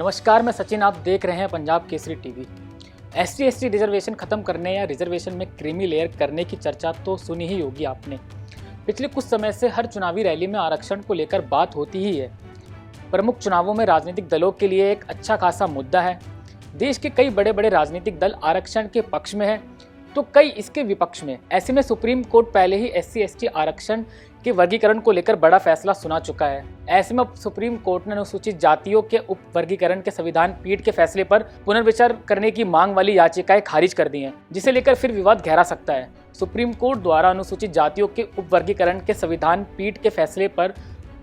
नमस्कार, मैं सचिन। आप देख रहे हैं Punjab Kesari TV. SC/ST reservation खत्म करने या रिजर्वेशन में क्रीमी लेयर करने की चर्चा तो सुनी ही होगी आपने। पिछले कुछ समय से हर चुनावी रैली में आरक्षण को लेकर बात होती ही है। प्रमुख चुनावों में राजनीतिक दलों के लिए एक अच्छा खासा मुद्दा है। देश के कई बड़े बड़े राजनीतिक दल आरक्षण के पक्ष में है तो कई इसके विपक्ष में। ऐसे में सुप्रीम कोर्ट पहले ही SC/ST आरक्षण के वर्गीकरण को लेकर बड़ा फैसला सुना चुका है। ऐसे में सुप्रीम कोर्ट ने अनुसूचित जातियों के उप वर्गीकरण के संविधान पीठ के फैसले पर पुनर्विचार करने की मांग वाली याचिकाएं खारिज कर दी हैं, जिसे लेकर फिर विवाद गहरा सकता है। सुप्रीम कोर्ट द्वारा अनुसूचित जातियों के उप वर्गीकरण के संविधान पीठ के फैसले पर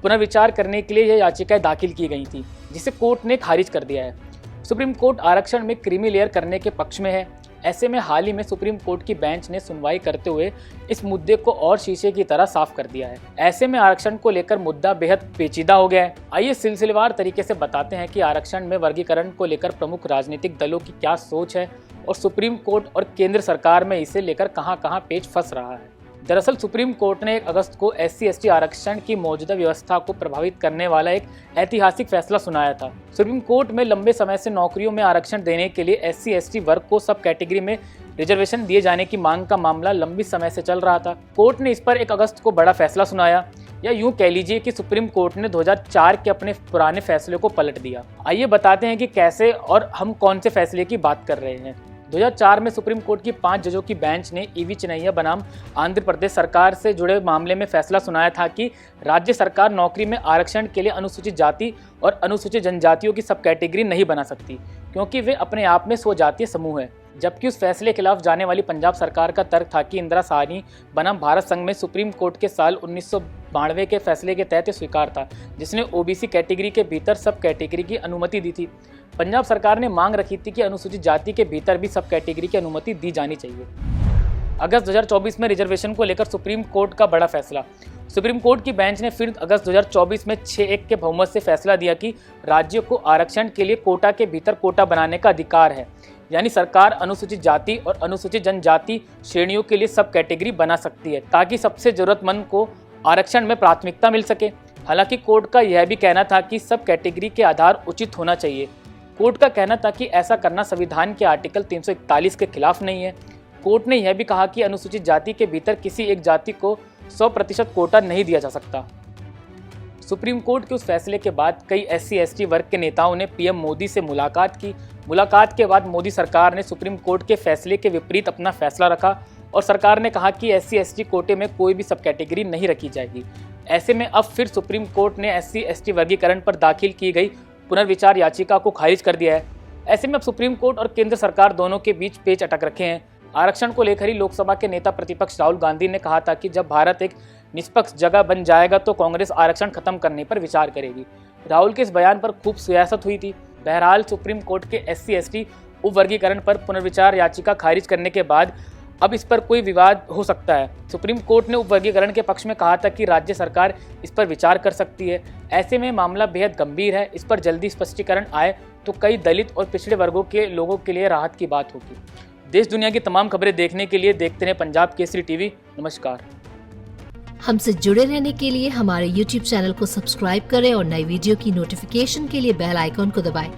पुनर्विचार करने के लिए यह याचिकाएं दाखिल की गई थी, जिसे कोर्ट ने खारिज कर दिया है। सुप्रीम कोर्ट आरक्षण में क्रीमी लेयर करने के पक्ष में है। ऐसे में हाल ही में सुप्रीम कोर्ट की बेंच ने सुनवाई करते हुए इस मुद्दे को और शीशे की तरह साफ कर दिया है। ऐसे में आरक्षण को लेकर मुद्दा बेहद पेचीदा हो गया है। आइए सिलसिलेवार तरीके से बताते हैं कि आरक्षण में वर्गीकरण को लेकर प्रमुख राजनीतिक दलों की क्या सोच है और सुप्रीम कोर्ट और केंद्र सरकार में इसे लेकर कहां पेच फंस रहा है। दरअसल सुप्रीम कोर्ट ने 1 अगस्त को SC/ST आरक्षण की मौजूदा व्यवस्था को प्रभावित करने वाला एक ऐतिहासिक फैसला सुनाया था। सुप्रीम कोर्ट में लंबे समय से नौकरियों में आरक्षण देने के लिए SC/ST वर्ग को सब कैटेगरी में रिजर्वेशन दिए जाने की मांग का मामला लंबी समय से चल रहा था। कोर्ट ने इस पर 1 अगस्त को बड़ा फैसला सुनाया, या यूं कह लीजिए कि सुप्रीम कोर्ट ने 2004 के अपने पुराने फैसले को पलट दिया। आइए बताते हैं कि कैसे और हम कौन से फैसले की बात कर रहे हैं। 2004 में सुप्रीम कोर्ट की 5 जजों की बेंच ने EV चिन्नैया बनाम आंध्र प्रदेश सरकार से जुड़े मामले में फैसला सुनाया था कि राज्य सरकार नौकरी में आरक्षण के लिए अनुसूचित जाति और अनुसूचित जनजातियों की सब कैटेगरी नहीं बना सकती, क्योंकि वे अपने आप में स्वजातीय समूह है। जबकि उस फैसले के खिलाफ जाने वाली पंजाब सरकार का तर्क था कि इंदिरा साहनी बनाम भारत संघ में सुप्रीम कोर्ट के साल 1992 के फैसले के तहत स्वीकार था, जिसने OBC कैटेगरी के भीतर सब कैटेगरी की अनुमति दी थी। पंजाब सरकार ने मांग रखी थी कि अनुसूचित जाति के भीतर भी सब कैटेगरी की अनुमति दी जानी चाहिए। अगस्त 2024 में रिजर्वेशन को लेकर सुप्रीम कोर्ट का बड़ा फैसला। सुप्रीम कोर्ट की बेंच ने फिर अगस्त 2024 में 6-1 के बहुमत से फैसला दिया कि राज्यों को आरक्षण के लिए कोटा के भीतर कोटा बनाने का अधिकार है, यानी सरकार अनुसूचित जाति और अनुसूचित जनजाति श्रेणियों के लिए सब कैटेगरी बना सकती है, ताकि सबसे जरूरतमंद को आरक्षण में प्राथमिकता मिल सके। हालांकि कोर्ट का यह भी कहना था कि सब कैटेगरी के आधार उचित होना चाहिए। कोर्ट का कहना था कि ऐसा करना संविधान के आर्टिकल 341 के खिलाफ नहीं है। कोर्ट ने यह भी कहा कि अनुसूचित जाति के भीतर किसी एक जाति को 100% कोटा नहीं दिया जा सकता। सुप्रीम कोर्ट के उस फैसले के बाद कई SC/ST वर्ग के नेताओं ने PM मोदी से मुलाकात की। मुलाकात के बाद मोदी सरकार ने सुप्रीम कोर्ट के फैसले के विपरीत अपना फैसला रखा और सरकार ने कहा कि SC/ST कोटे में कोई भी सब कैटेगरी नहीं रखी जाएगी। ऐसे में अब फिर सुप्रीम कोर्ट ने SC/ST वर्गीकरण पर दाखिल की गई पुनर्विचार याचिका को खारिज कर दिया है। ऐसे में अब सुप्रीम कोर्ट और केंद्र सरकार दोनों के बीच पेच अटक रखे हैं। आरक्षण को लेकर ही लोकसभा के नेता प्रतिपक्ष राहुल गांधी ने कहा था कि जब भारत एक निष्पक्ष जगह बन जाएगा तो कांग्रेस आरक्षण खत्म करने पर विचार करेगी। राहुल के इस बयान पर खूब सियासत हुई थी। बहरहाल सुप्रीम कोर्ट के SC/ST उप वर्गीकरण पर पुनर्विचार याचिका खारिज करने के बाद अब इस पर कोई विवाद हो सकता है। सुप्रीम कोर्ट ने उप वर्गीकरण के पक्ष में कहा था कि राज्य सरकार इस पर विचार कर सकती है। ऐसे में मामला बेहद गंभीर है। इस पर जल्दी स्पष्टीकरण आए तो कई दलित और पिछड़े वर्गों के लोगों के लिए राहत की बात होगी। देश दुनिया की तमाम खबरें देखने के लिए देखते रहें पंजाब केसरी टीवी। नमस्कार। हमसे जुड़े रहने के लिए हमारे YouTube चैनल को सब्सक्राइब करें और नई वीडियो की नोटिफिकेशन के लिए बेल आइकॉन को दबाएं।